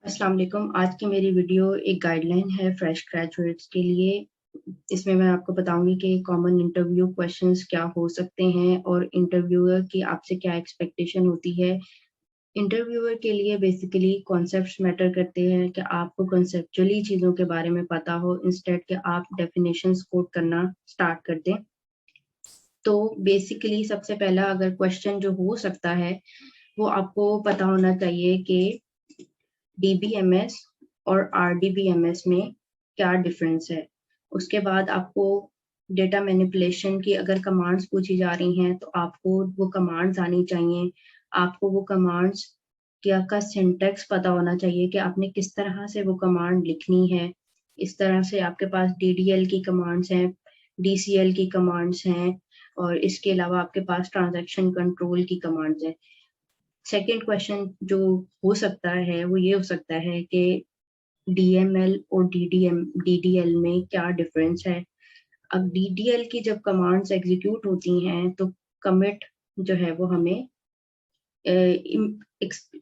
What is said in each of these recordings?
अस्सलाम वालेकुम। आज की मेरी वीडियो एक गाइडलाइन है फ्रेश ग्रेजुएट्स के लिए। इसमें मैं आपको बताऊंगी कि कॉमन इंटरव्यू क्वेश्चंस क्या हो सकते हैं और इंटरव्यूअर की आपसे क्या एक्सपेक्टेशन होती है। इंटरव्यूअर के लिए बेसिकली कॉन्सेप्ट्स मैटर करते हैं कि आपको कॉन्सेप्चुअली चीज़ों के बारे में पता हो, इंस्टेड कि आप डेफिनेशंस कोट करना स्टार्ट कर दें। तो बेसिकली सबसे पहला अगर क्वेश्चन जो हो सकता है वो आपको पता होना चाहिए कि डीबीएमएस और आरडीबीएमएस में क्या डिफरेंस है। उसके बाद आपको डेटा मैनिपुलेशन की अगर कमांड्स पूछी जा रही हैं तो आपको वो कमांड्स आनी चाहिए। आपको वो कमांड्स का सिंटैक्स पता होना चाहिए कि आपने किस तरह से वो कमांड लिखनी है। इस तरह से आपके पास डीडीएल की कमांड्स हैं, डीसीएल की कमांड्स हैं और इसके अलावा आपके पास ट्रांजैक्शन कंट्रोल की कमांड्स हैं। सेकंड क्वेश्चन जो हो सकता है वो ये हो सकता है कि डीएमएल और डीडीएल में क्या डिफरेंस है। अब डीडीएल की जब कमांड्स एग्जीक्यूट होती हैं तो कमिट जो है वो हमें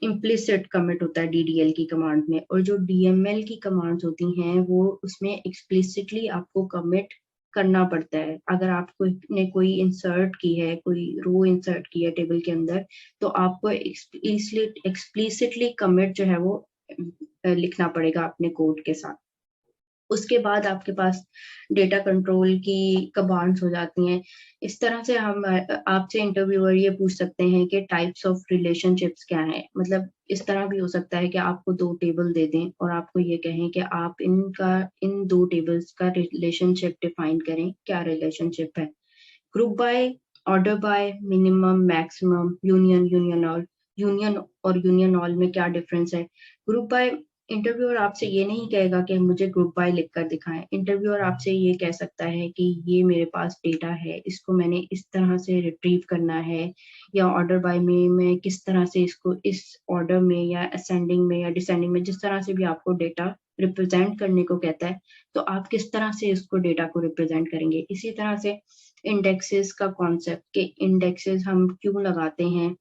इम्प्लिसिट कमिट होता है डीडीएल की कमांड में, और जो डीएमएल की कमांड्स होती हैं वो उसमें एक्सप्लिसिटली आपको कमिट करना पड़ता है। अगर आपको ने कोई इंसर्ट की है, कोई रो इंसर्ट की है टेबल के अंदर, तो आपको एक्सप्लिसिटली कमिट जो है वो लिखना पड़ेगा अपने कोड के साथ। उसके बाद आपके पास डेटा कंट्रोल की कमांड्स हो जाती हैं। इस तरह से हम आपसे इंटरव्यूअर ये पूछ सकते हैं कि टाइप्स ऑफ रिलेशनशिप्स क्या हैं। मतलब इस तरह भी हो सकता है कि आपको 2 टेबल दे दें और आपको ये कहें कि आप इन 2 टेबल्स का रिलेशनशिप डिफाइन करें, क्या रिलेशनशिप है। Group by, order by, minimum, maximum, union और यूनियन ऑल में क्या डिफरेंस है। ग्रुप बाय, इंटरव्यूअर आपसे ये नहीं कहेगा कि मुझे ग्रुप बाय लिखकर दिखाएं। इंटरव्यूअर आपसे ये कह सकता है कि ये मेरे पास डेटा है, इसको मैंने इस तरह से रिट्रीव करना है, या ऑर्डर बाय में मैं किस तरह से इसको इस ऑर्डर में या असेंडिंग में या डिसेंडिंग में, जिस तरह से भी आपको डेटा रिप्रेजेंट करने को कहता है, तो आप किस तरह से इसको डेटा को रिप्रेजेंट करेंगे। इसी तरह से इंडेक्सेस का कॉन्सेप्ट, के इंडेक्सेस हम क्यों लगाते हैं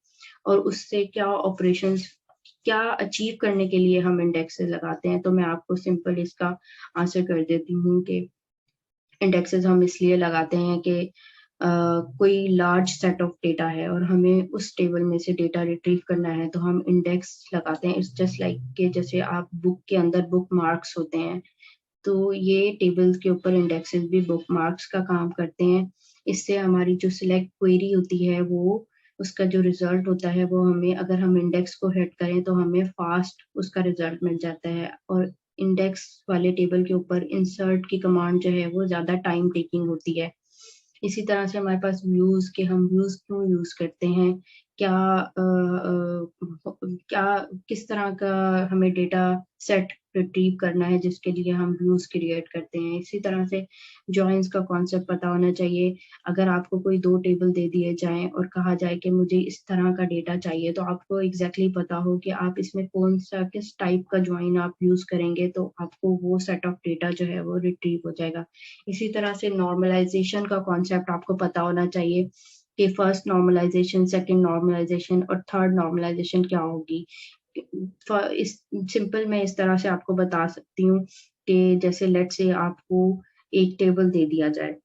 और उससे क्या ऑपरेशंस, क्या अचीव करने के लिए हम इंडेक्सेस लगाते हैं। तो मैं आपको सिंपल इसका आंसर कर देती हूँ कि इंडेक्सेस हम इसलिए लगाते हैं कि कोई लार्ज सेट ऑफ डेटा है और हमें उस टेबल में से डेटा रिट्रीव करना है, तो हम इंडेक्स लगाते हैं। इट्स जस्ट लाइक कि जैसे आप बुक के अंदर बुक मार्क्स होते हैं, तो ये टेबल्स के ऊपर इंडेक्सेस भी बुक मार्क्स का काम करते हैं। इससे हमारी जो सिलेक्ट क्वेरी होती है वो, उसका जो रिजल्ट होता है वो हमें, अगर हम इंडेक्स को हिट करें तो हमें फास्ट उसका रिजल्ट मिल जाता है। और इंडेक्स वाले टेबल के ऊपर इंसर्ट की कमांड जो है वो ज्यादा टाइम टेकिंग होती है। इसी तरह से हमारे पास व्यूज के, हम व्यूज क्यों यूज करते हैं, क्या क्या किस तरह का हमें डेटा सेट रिट्रीव करना है जिसके लिए हम व्यूज क्रिएट करते हैं। इसी तरह से जॉइंस का कॉन्सेप्ट पता होना चाहिए। अगर आपको कोई 2 टेबल दे दिए जाएं और कहा जाए कि मुझे इस तरह का डेटा चाहिए, तो आपको एग्जैक्टली पता हो कि आप इसमें कौन सा, किस टाइप का ज्वाइन आप यूज करेंगे, तो आपको वो सेट ऑफ डेटा जो है वो रिट्रीव हो जाएगा। इसी तरह से नॉर्मलाइजेशन का कॉन्सेप्ट आपको पता होना चाहिए कि फर्स्ट नॉर्मलाइजेशन, सेकंड नॉर्मलाइजेशन और थर्ड नॉर्मलाइजेशन क्या होगी। इस सिंपल मैं इस तरह से आपको बता सकती हूँ कि जैसे लेट से आपको एक टेबल दे दिया जाए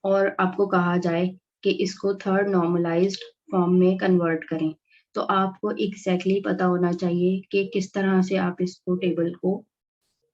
और आपको कहा जाए कि इसको थर्ड नॉर्मलाइज्ड फॉर्म में कन्वर्ट करें, तो आपको एग्जैक्टली पता होना चाहिए कि किस तरह से आप इसको टेबल को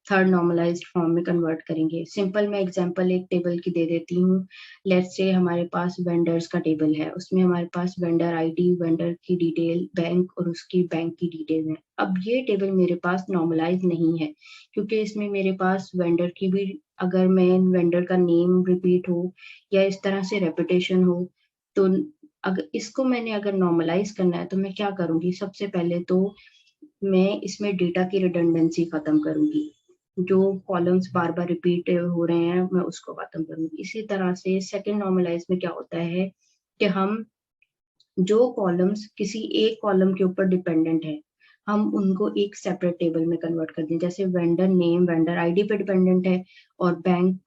थर्ड नॉर्मलाइज्ड फॉर्म में कन्वर्ट करेंगे। सिंपल मैं एग्जांपल एक टेबल की दे देती हूँ। लेट्स से हमारे पास वेंडर्स का टेबल है, उसमें हमारे पास वेंडर आईडी, वेंडर की डिटेल, बैंक और उसकी बैंक की डिटेल है। अब ये टेबल मेरे पास नॉर्मलाइज नहीं है क्योंकि इसमें मेरे पास वेंडर की भी, अगर मैं वेंडर का नेम रिपीट हो या इस तरह से रेपिटेशन हो, तो अगर इसको मैंने अगर नॉर्मलाइज करना है तो मैं क्या करूंगी, सबसे पहले तो मैं इसमें डेटा की रिडंडेंसी खत्म करूंगी। जो कॉलम्स बार बार रिपीट हो रहे हैं मैं उसको खत्म करूंगी। इसी तरह से सेकंड नॉर्मलाइज में क्या होता है कि हम जो कॉलम्स किसी एक कॉलम के ऊपर डिपेंडेंट है, हम उनको एक सेपरेट टेबल में कन्वर्ट कर दें। जैसे वेंडर नेम वेंडर आईडी पे डिपेंडेंट है और बैंक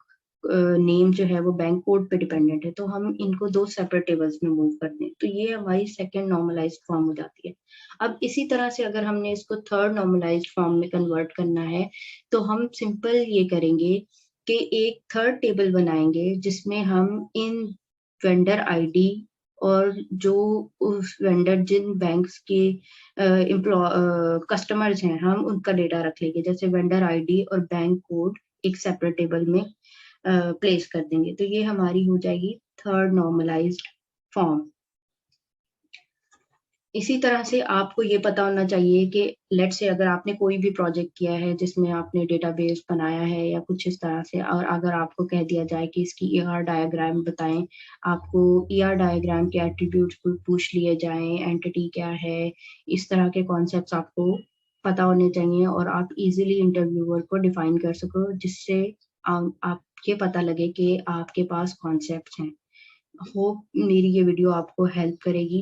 नेम जो है वो बैंक कोड पे डिपेंडेंट है, तो हम इनको 2 सेपरेट टेबल्स में मूव कर दें, तो ये हमारी सेकंड नॉर्मलाइज्ड फॉर्म हो जाती है। अब इसी तरह से अगर हमने इसको थर्ड नॉर्मलाइज्ड फॉर्म में कन्वर्ट करना है, तो हम सिंपल ये करेंगे कि एक थर्ड टेबल बनाएंगे जिसमें हम इन वेंडर आईडी और जो उस वेंडर जिन बैंक्स के कस्टमर्स हैं, हम उनका डेटा रख लेंगे, जैसे वेंडर आईडी और बैंक कोड एक सेपरेट टेबल में प्लेस कर देंगे, तो ये हमारी हो जाएगी थर्ड नॉर्मलाइज्ड फॉर्म। इसी तरह से आपको ये पता होना चाहिए कि लेट्स से अगर आपने कोई भी प्रोजेक्ट किया है जिसमें आपने डेटाबेस बनाया है या कुछ इस तरह से, और अगर आपको कह दिया जाए कि इसकी ईआर डायग्राम बताएं, आपको ईआर डायग्राम के एट्रीब्यूट्स पूछ लिए जाएं, एंटिटी क्या है, इस तरह के कॉन्सेप्ट्स आपको पता होने चाहिए और आप इजीली इंटरव्यूअर को डिफाइन कर सको, जिससे आपके पता लगे कि आपके पास कॉन्सेप्ट्स हैं। होप मेरी ये वीडियो आपको हेल्प करेगी।